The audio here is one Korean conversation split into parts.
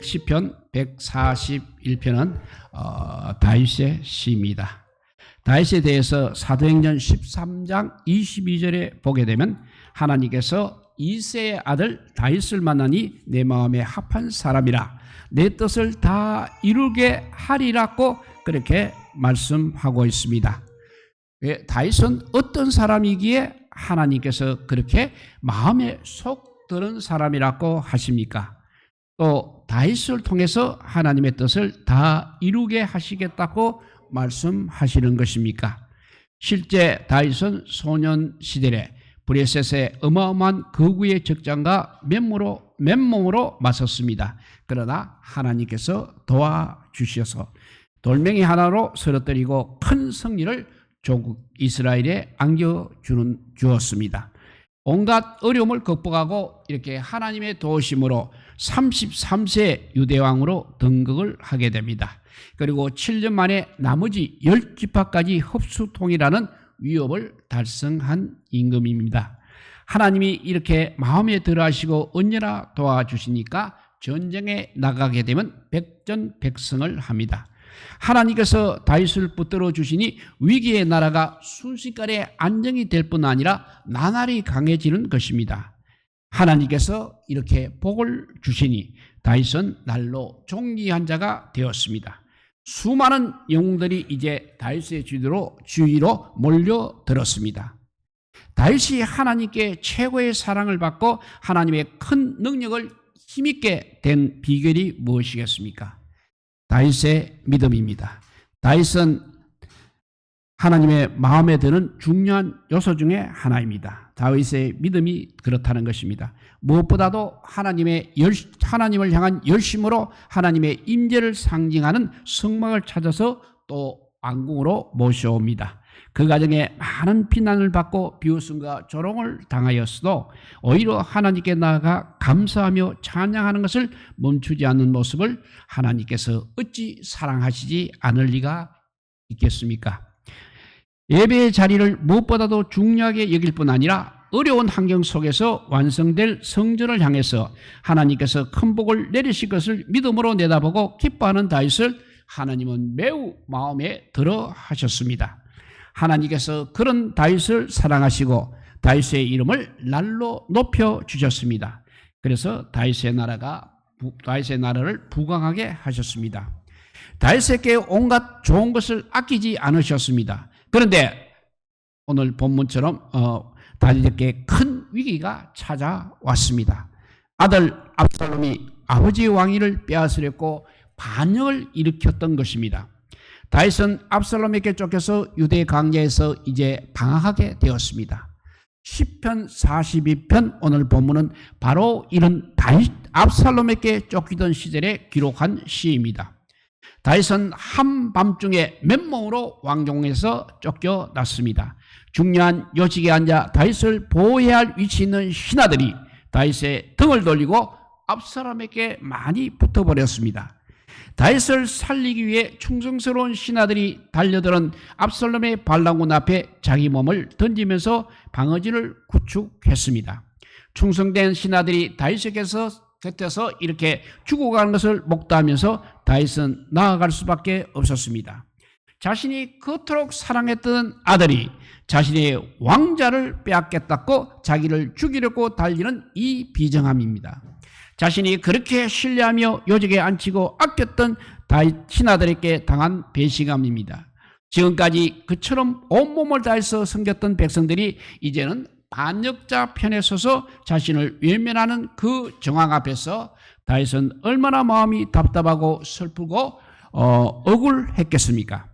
시편 141편은 다윗의 시입니다. 다윗에 대해서 사도행전 13장 22절에 보게 되면 하나님께서 이새의 아들 다윗을 만나니 내 마음에 합한 사람이라 내 뜻을 다 이루게 하리라고 그렇게 말씀하고 있습니다. 다윗은 어떤 사람이기에 하나님께서 그렇게 마음에 속 드는 사람이라고 하십니까? 또 다윗을 통해서 하나님의 뜻을 다 이루게 하시겠다고 말씀하시는 것입니까? 실제 다윗은 소년 시절에 브레셋의 어마어마한 거구의 적장과 맨몸으로 맞섰습니다. 그러나 하나님께서 도와주셔서 돌멩이 하나로 쓰러뜨리고 큰 승리를 조국 이스라엘에 안겨주었습니다. 온갖 어려움을 극복하고 이렇게 하나님의 도우심으로 33세 유대왕으로 등극을 하게 됩니다. 그리고 7년 만에 나머지 10지파까지 흡수통일하는 위협을 달성한 임금입니다. 하나님이 이렇게 마음에 들어하시고 언제나 도와주시니까 전쟁에 나가게 되면 백전백승을 합니다. 하나님께서 다윗을 붙들어 주시니 위기의 나라가 순식간에 안정이 될 뿐 아니라 나날이 강해지는 것입니다. 하나님께서 이렇게 복을 주시니 다윗은 날로 존귀한 자가 되었습니다. 수많은 영웅들이 이제 다윗의 주위로 몰려들었습니다. 다윗이 하나님께 최고의 사랑을 받고 하나님의 큰 능력을 힘있게 된 비결이 무엇이겠습니까? 다윗의 믿음입니다. 다윗은 하나님의 마음에 드는 중요한 요소 중에 하나입니다. 다윗의 믿음이 그렇다는 것입니다. 무엇보다도 하나님을 향한 열심으로 하나님의 임재를 상징하는 성막을 찾아서 또 왕궁으로 모셔옵니다. 그 과정에 많은 비난을 받고 비웃음과 조롱을 당하였어도 오히려 하나님께 나아가 감사하며 찬양하는 것을 멈추지 않는 모습을 하나님께서 어찌 사랑하시지 않을 리가 있겠습니까? 예배의 자리를 무엇보다도 중요하게 여길 뿐 아니라 어려운 환경 속에서 완성될 성전을 향해서 하나님께서 큰 복을 내리실 것을 믿음으로 내다보고 기뻐하는 다윗을 하나님은 매우 마음에 들어 하셨습니다. 하나님께서 그런 다윗을 사랑하시고 다윗의 이름을 날로 높여 주셨습니다. 그래서 다윗의 나라를 부강하게 하셨습니다. 다윗에게 온갖 좋은 것을 아끼지 않으셨습니다. 그런데 오늘 본문처럼 다윗에게 큰 위기가 찾아왔습니다. 아들 압살롬이 아버지의 왕위를 빼앗으려고 반역을 일으켰던 것입니다. 다윗은 압살롬에게 쫓겨서 유대 광야에서 이제 방황하게 되었습니다. 시편 42편 오늘 본문은 바로 이런 다윗 압살롬에게 쫓기던 시절에 기록한 시입니다. 다윗은 한밤중에 맨몸으로 왕궁에서 쫓겨났습니다. 중요한 요직에 앉아 다윗을 보호해야 할 위치에 있는 신하들이 다윗의 등을 돌리고 압살롬에게 많이 붙어버렸습니다. 다윗을 살리기 위해 충성스러운 신하들이 달려드는 압살롬의 반란군 앞에 자기 몸을 던지면서 방어진을 구축했습니다. 충성된 신하들이 다윗의 곁에서 이렇게 죽어가는 것을 목도하면서 다윗은 나아갈 수밖에 없었습니다. 자신이 그토록 사랑했던 아들이 자신의 왕자를 빼앗겠다고 자기를 죽이려고 달리는 이 비정함입니다. 자신이 그렇게 신뢰하며 요직에 앉히고 아꼈던 다윗 신하들에게 당한 배신감입니다. 지금까지 그처럼 온몸을 다해서 섬겼던 백성들이 이제는 반역자 편에 서서 자신을 외면하는 그 정황 앞에서 다윗은 얼마나 마음이 답답하고 슬프고 억울했겠습미까?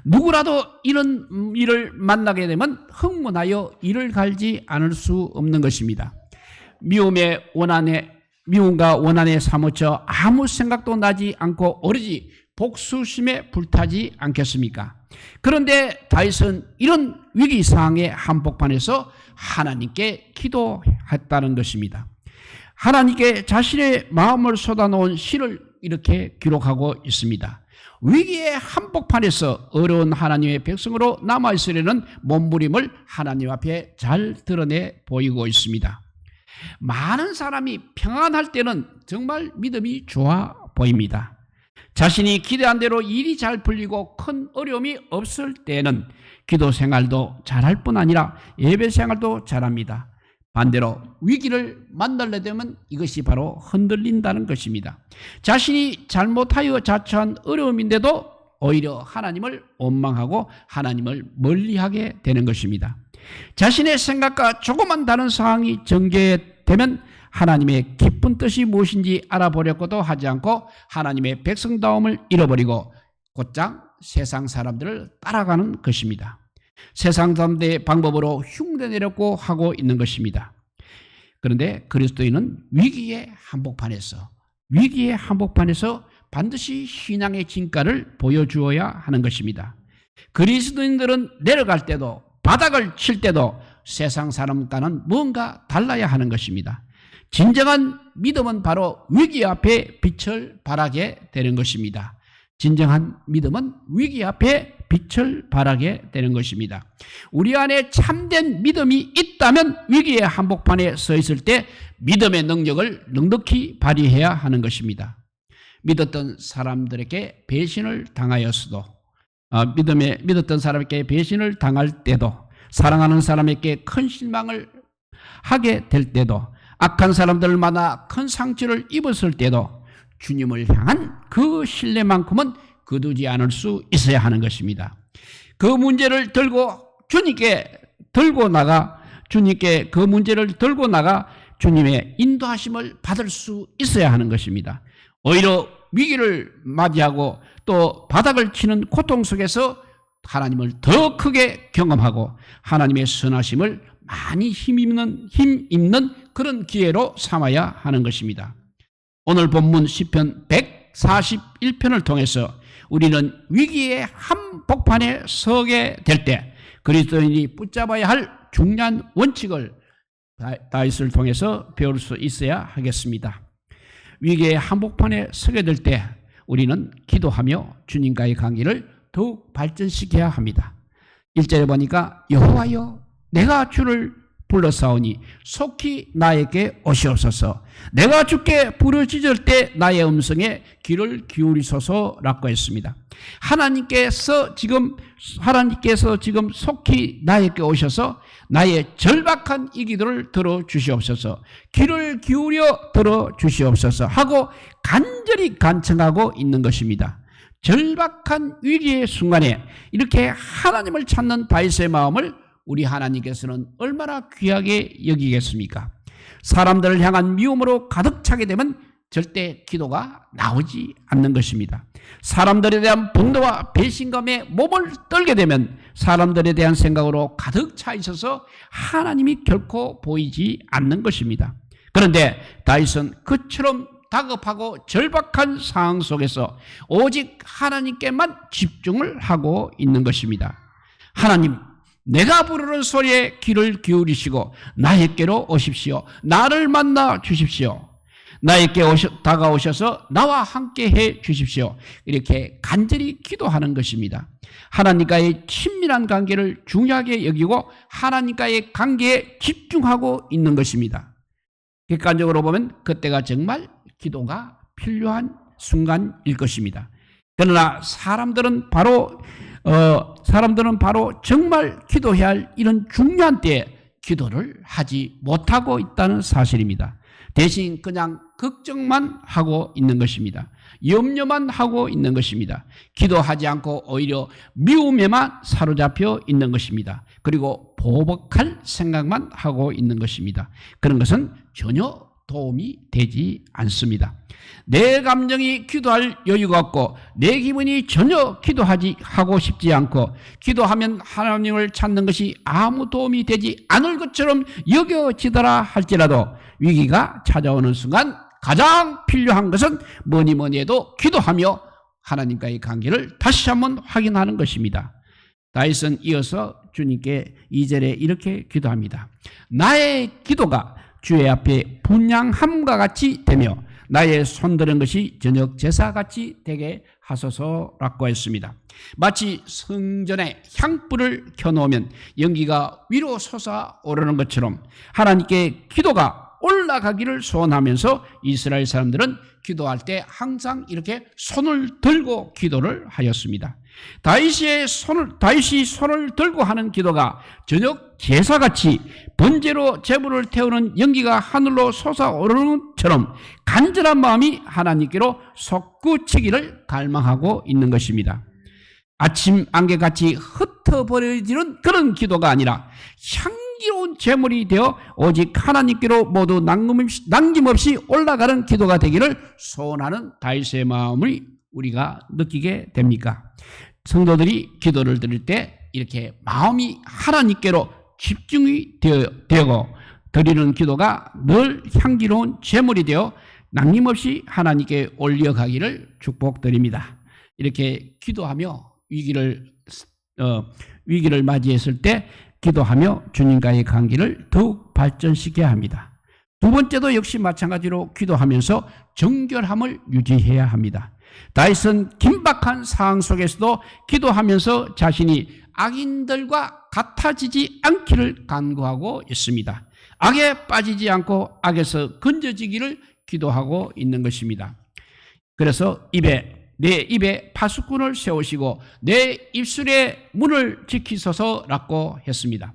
누구라도 이런 일을 만나게 되면 흥분하여 이를 갈지 않을 수 없는 것입니다. 미움과 원한에 사무쳐 아무 생각도 나지 않고 오로지 복수심에 불타지 않겠습니까? 그런데 다윗은 이런 위기 상황의 한복판에서 하나님께 기도했다는 것입니다. 하나님께 자신의 마음을 쏟아놓은 시를 이렇게 기록하고 있습니다. 위기의 한복판에서 어려운 하나님의 백성으로 남아있으려는 몸부림을 하나님 앞에 잘 드러내 보이고 있습니다. 많은 사람이 평안할 때는 정말 믿음이 좋아 보입니다. 자신이 기대한 대로 일이 잘 풀리고 큰 어려움이 없을 때에는 기도 생활도 잘할 뿐 아니라 예배 생활도 잘합니다. 반대로 위기를 만나려 되면 이것이 바로 흔들린다는 것입니다. 자신이 잘못하여 자처한 어려움인데도 오히려 하나님을 원망하고 하나님을 멀리하게 되는 것입니다. 자신의 생각과 조금만 다른 상황이 전개되면 하나님의 깊은 뜻이 무엇인지 알아보려고도 하지 않고 하나님의 백성다움을 잃어버리고 곧장 세상 사람들을 따라가는 것입니다. 세상 사람들의 방법으로 흉내내려고 하고 있는 것입니다. 그런데 그리스도인은 위기의 한복판에서 반드시 신앙의 진가를 보여주어야 하는 것입니다. 그리스도인들은 내려갈 때도 바닥을 칠 때도 세상 사람과는 뭔가 달라야 하는 것입니다. 진정한 믿음은 바로 위기 앞에 빛을 발하게 되는 것입니다. 진정한 믿음은 위기 앞에 빛을 발하게 되는 것입니다. 우리 안에 참된 믿음이 있다면 위기의 한복판에 서 있을 때 믿음의 능력을 넉넉히 발휘해야 하는 것입니다. 믿었던 사람들에게 배신을 당하였어도 믿었던 사람에게 배신을 당할 때도 사랑하는 사람에게 큰 실망을 하게 될 때도 악한 사람들을 만나 큰 상처를 입었을 때도 주님을 향한 그 신뢰만큼은 거두지 않을 수 있어야 하는 것입니다. 그 문제를 주님께 들고 나가 주님의 인도하심을 받을 수 있어야 하는 것입니다. 오히려 위기를 맞이하고 또 바닥을 치는 고통 속에서 하나님을 더 크게 경험하고 하나님의 선하심을 많이 힘 입는 그런 기회로 삼아야 하는 것입니다. 오늘 본문 시편 141편을 통해서 우리는 위기의 한복판에 서게 될 때 그리스도인이 붙잡아야 할 중요한 원칙을 다윗을 통해서 배울 수 있어야 하겠습니다. 위기의 한복판에 서게 될 때 우리는 기도하며 주님과의 관계를 더욱 발전시켜야 합니다. 1절에 보니까 여호와여 내가 주를 불러사오니 속히 나에게 오시옵소서. 내가 주께 부르짖을 때 나의 음성에 귀를 기울이소서라고 했습니다. 하나님께서 지금 속히 나에게 오셔서 나의 절박한 이 기도를 들어주시옵소서. 귀를 기울여 들어주시옵소서 하고 간절히 간청하고 있는 것입니다. 절박한 위기의 순간에 이렇게 하나님을 찾는 다윗의 마음을 우리 하나님께서는 얼마나 귀하게 여기겠습니까? 사람들을 향한 미움으로 가득 차게 되면 절대 기도가 나오지 않는 것입니다. 사람들에 대한 분노와 배신감에 몸을 떨게 되면 사람들에 대한 생각으로 가득 차 있어서 하나님이 결코 보이지 않는 것입니다. 그런데 다윗은 그처럼 다급하고 절박한 상황 속에서 오직 하나님께만 집중을 하고 있는 것입니다. 하나님, 내가 부르는 소리에 귀를 기울이시고 나에게로 오십시오. 나를 만나 주십시오. 나에게 다가오셔서 나와 함께 해 주십시오. 이렇게 간절히 기도하는 것입니다. 하나님과의 친밀한 관계를 중요하게 여기고 하나님과의 관계에 집중하고 있는 것입니다. 객관적으로 보면 그때가 정말 기도가 필요한 순간일 것입니다. 그러나 사람들은 바로 정말 기도해야 할 이런 중요한 때에 기도를 하지 못하고 있다는 사실입니다. 대신 그냥 걱정만 하고 있는 것입니다. 염려만 하고 있는 것입니다. 기도하지 않고 오히려 미움에만 사로잡혀 있는 것입니다. 그리고 보복할 생각만 하고 있는 것입니다. 그런 것은 전혀 도움이 되지 않습니다. 내 감정이 기도할 여유가 없고 내 기분이 전혀 하고 싶지 않고 기도하면 하나님을 찾는 것이 아무 도움이 되지 않을 것처럼 여겨지더라 할지라도 위기가 찾아오는 순간 가장 필요한 것은 뭐니 해도 기도하며 하나님과의 관계를 다시 한번 확인하는 것입니다. 다윗은 이어서 주님께 2절에 이렇게 기도합니다. 나의 기도가 주의 앞에 분향함과 같이 되며 나의 손드는 것이 저녁 제사같이 되게 하소서라고 했습니다. 마치 성전에 향불을 켜놓으면 연기가 위로 솟아오르는 것처럼 하나님께 기도가 올라가기를 소원하면서 이스라엘 사람들은 기도할 때 항상 이렇게 손을 들고 기도를 하였습니다. 다윗이 손을 들고 하는 기도가 저녁 제사같이 번제로 제물을 태우는 연기가 하늘로 솟아오르는 것처럼 간절한 마음이 하나님께로 솟구치기를 갈망하고 있는 것입니다. 아침 안개같이 흩어버려지는 그런 기도가 아니라 향기로운 제물이 되어 오직 하나님께로 모두 남김없이 올라가는 기도가 되기를 소원하는 다윗의 마음을 우리가 느끼게 됩니까? 성도들이 기도를 드릴 때 이렇게 마음이 하나님께로 집중이 되고 드리는 기도가 늘 향기로운 제물이 되어 남김없이 하나님께 올려가기를 축복드립니다. 이렇게 기도하며 위기를 맞이했을 때 기도하며 주님과의 관계를 더욱 발전시켜야 합니다. 두 번째도 역시 마찬가지로 기도하면서 정결함을 유지해야 합니다. 다윗은 긴박한 상황 속에서도 기도하면서 자신이 악인들과 같아지지 않기를 간구하고 있습니다. 악에 빠지지 않고 악에서 건져지기를 기도하고 있는 것입니다. 그래서 내 입에 파수꾼을 세우시고 내 입술의 문을 지키소서라고 했습니다.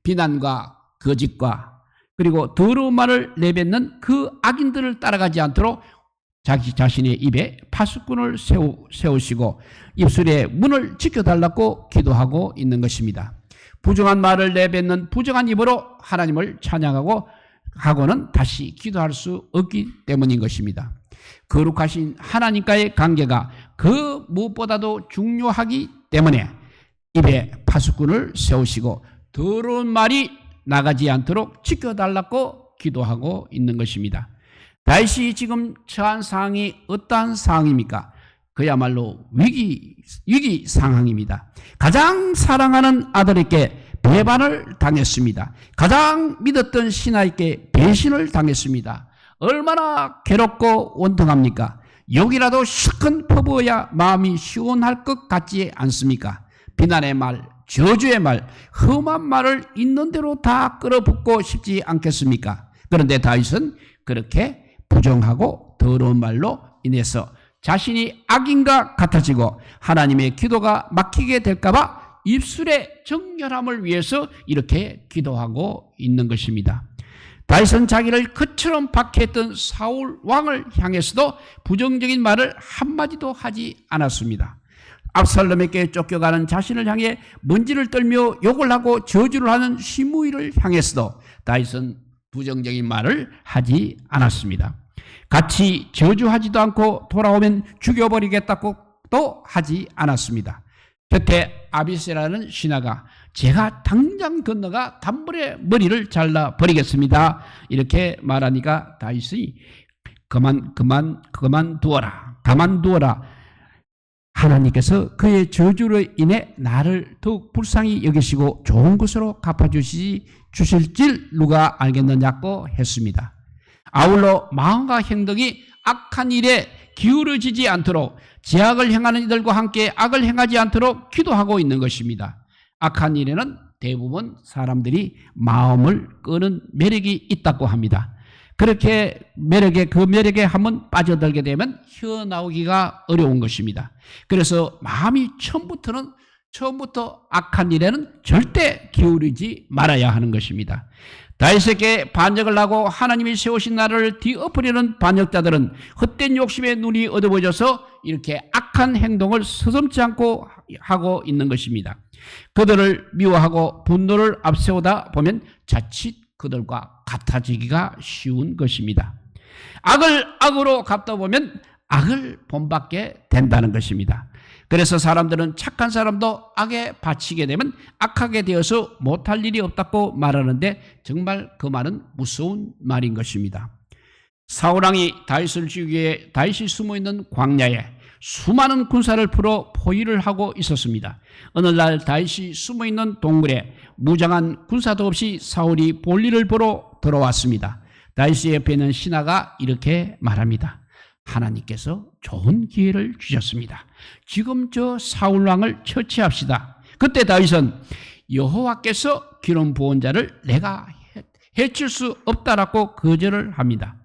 비난과 거짓과 그리고 더러운 말을 내뱉는 그 악인들을 따라가지 않도록 자기 자신의 입에 파수꾼을 세우시고 입술의 문을 지켜달라고 기도하고 있는 것입니다. 부정한 말을 내뱉는 부정한 입으로 하나님을 찬양하고는 다시 기도할 수 없기 때문인 것입니다. 거룩하신 하나님과의 관계가 그 무엇보다도 중요하기 때문에 입에 파수꾼을 세우시고 더러운 말이 나가지 않도록 지켜달라고 기도하고 있는 것입니다. 다윗이 지금 처한 상황이 어떠한 상황입니까? 그야말로 위기 상황입니다. 가장 사랑하는 아들에게 배반을 당했습니다. 가장 믿었던 신하에게 배신을 당했습니다. 얼마나 괴롭고 원통합니까? 욕이라도 실컷 퍼부어야 마음이 시원할 것 같지 않습니까? 비난의 말, 저주의 말, 험한 말을 있는 대로 다 끌어붓고 싶지 않겠습니까? 그런데 다윗은 그렇게 부정하고 더러운 말로 인해서 자신이 악인과 같아지고 하나님의 기도가 막히게 될까봐 입술의 정결함을 위해서 이렇게 기도하고 있는 것입니다. 다윗은 자기를 그처럼 박해했던 사울 왕을 향해서도 부정적인 말을 한마디도 하지 않았습니다. 압살롬에게 쫓겨가는 자신을 향해 먼지를 떨며 욕을 하고 저주를 하는 시므이를 향해서도 다윗은 부정적인 말을 하지 않았습니다. 같이 저주하지도 않고 돌아오면 죽여버리겠다고도 하지 않았습니다. 곁에 아비새라는 신하가 제가 당장 건너가 단번에 머리를 잘라버리겠습니다. 이렇게 말하니까 다윗이 그만두어라. 하나님께서 그의 저주로 인해 나를 더욱 불쌍히 여기시고 좋은 것으로 갚아주실 줄 누가 알겠느냐고 했습니다. 아울러 마음과 행동이 악한 일에 기울어지지 않도록 제악을 행하는 이들과 함께 악을 행하지 않도록 기도하고 있는 것입니다. 악한 일에는 대부분 사람들이 마음을 끄는 매력이 있다고 합니다. 그렇게 그 매력에 한번 빠져들게 되면 헤어나오기가 어려운 것입니다. 그래서 마음이 처음부터 악한 일에는 절대 기울이지 말아야 하는 것입니다. 다윗에게 반역을 하고 하나님이 세우신 나라를 뒤엎으려는 반역자들은 헛된 욕심에 눈이 어두워져서 이렇게 악한 행동을 서슴지 않고 하고 있는 것입니다. 그들을 미워하고 분노를 앞세우다 보면 자칫 그들과 같아지기가 쉬운 것입니다. 악을 악으로 갚다 보면 악을 본받게 된다는 것입니다. 그래서 사람들은 착한 사람도 악에 바치게 되면 악하게 되어서 못할 일이 없다고 말하는데 정말 그 말은 무서운 말인 것입니다. 사울왕이 다윗을 죽이기 위해 다윗이 숨어있는 광야에 수많은 군사를 풀어 포위를 하고 있었습니다. 어느 날 다윗이 숨어있는 동굴에 무장한 군사도 없이 사울이 볼일을 보러 들어왔습니다. 다윗의 옆에 있는 신하가 이렇게 말합니다. 하나님께서 좋은 기회를 주셨습니다. 지금 저 사울왕을 처치합시다. 그때 다윗은 여호와께서 기름 부은 자를 내가 해칠 수 없다라고 거절을 합니다.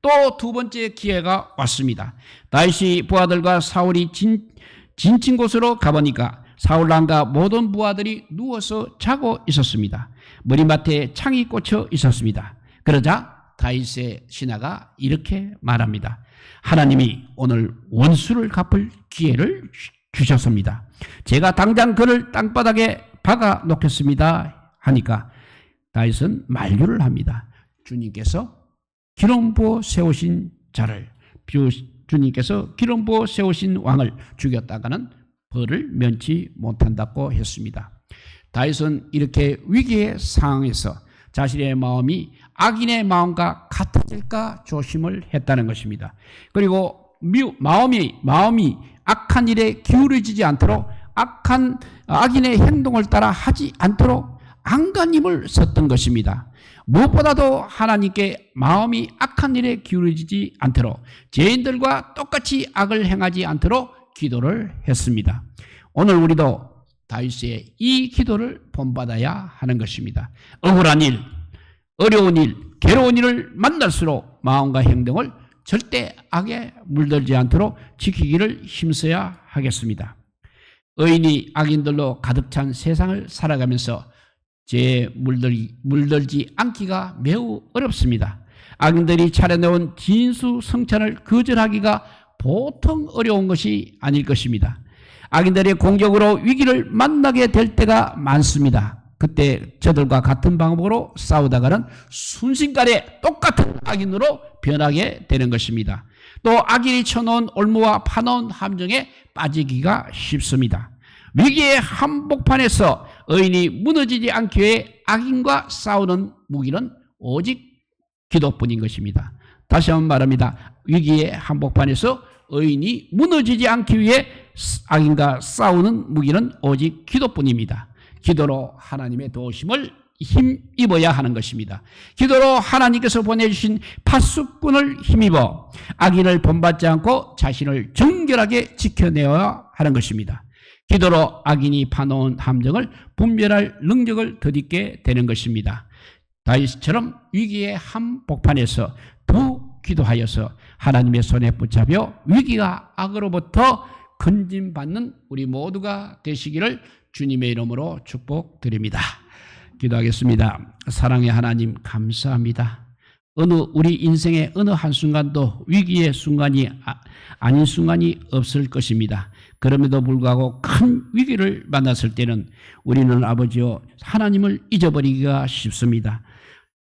또 두 번째 기회가 왔습니다. 다윗이 부하들과 사울이 진친 곳으로 가보니까 사울 왕과 모든 부하들이 누워서 자고 있었습니다. 머리맡에 창이 꽂혀 있었습니다. 그러자 다윗의 신하가 이렇게 말합니다. 하나님이 오늘 원수를 갚을 기회를 주셨습니다. 제가 당장 그를 땅바닥에 박아 놓겠습니다 하니까 다윗은 만류를 합니다. 주님께서 기름 부어 세우신 자를, 주님께서 기름 부어 세우신 왕을 죽였다가는 벌을 면치 못한다고 했습니다. 다윗은 이렇게 위기의 상황에서 자신의 마음이 악인의 마음과 같아질까 조심을 했다는 것입니다. 그리고 마음이 악한 일에 기울어지지 않도록 악인의 행동을 따라 하지 않도록 안간힘을 썼던 것입니다. 무엇보다도 하나님께 마음이 악한 일에 기울어지지 않도록 죄인들과 똑같이 악을 행하지 않도록 기도를 했습니다. 오늘 우리도 다윗의 이 기도를 본받아야 하는 것입니다. 억울한 일, 어려운 일, 괴로운 일을 만날수록 마음과 행동을 절대 악에 물들지 않도록 지키기를 힘써야 하겠습니다. 의인이 악인들로 가득 찬 세상을 살아가면서 죄에 물들지 않기가 매우 어렵습니다. 악인들이 차려놓은 진수성찬을 거절하기가 보통 어려운 것이 아닐 것입니다. 악인들의 공격으로 위기를 만나게 될 때가 많습니다. 그때 저들과 같은 방법으로 싸우다가는 순식간에 똑같은 악인으로 변하게 되는 것입니다. 또 악인이 쳐놓은 올무와 파놓은 함정에 빠지기가 쉽습니다. 위기의 한복판에서 의인이 무너지지 않기 위해 악인과 싸우는 무기는 오직 기도뿐인 것입니다. 다시 한번 말합니다. 위기의 한복판에서 의인이 무너지지 않기 위해 악인과 싸우는 무기는 오직 기도뿐입니다. 기도로 하나님의 도우심을 힘입어야 하는 것입니다. 기도로 하나님께서 보내주신 파수꾼을 힘입어 악인을 본받지 않고 자신을 정결하게 지켜내어야 하는 것입니다. 기도로 악인이 파놓은 함정을 분별할 능력을 덧입게 되는 것입니다. 다윗처럼 위기의 한복판에서 더욱 기도하여서 하나님의 손에 붙잡혀 위기와 악으로부터 건진받는 우리 모두가 되시기를 주님의 이름으로 축복드립니다. 기도하겠습니다. 사랑의 하나님 감사합니다. 우리 인생의 어느 한순간도 위기의 순간이 아닌 순간이 없을 것입니다. 그럼에도 불구하고 큰 위기를 만났을 때는 우리는 아버지여 하나님을 잊어버리기가 쉽습니다.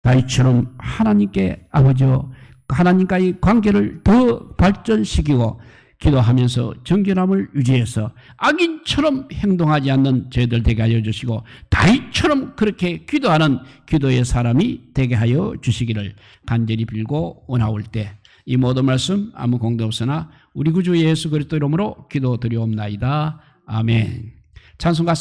다윗처럼 하나님께 아버지여 하나님과의 관계를 더 발전시키고 기도하면서 정결함을 유지해서 악인처럼 행동하지 않는 저희들 되게 하여 주시고 다윗처럼 그렇게 기도하는 기도의 사람이 되게 하여 주시기를 간절히 빌고 원하올 때 이 모든 말씀 아무 공도 없으나 우리 구주 예수 그리스도 이름으로 기도드리옵나이다. 아멘. 찬송가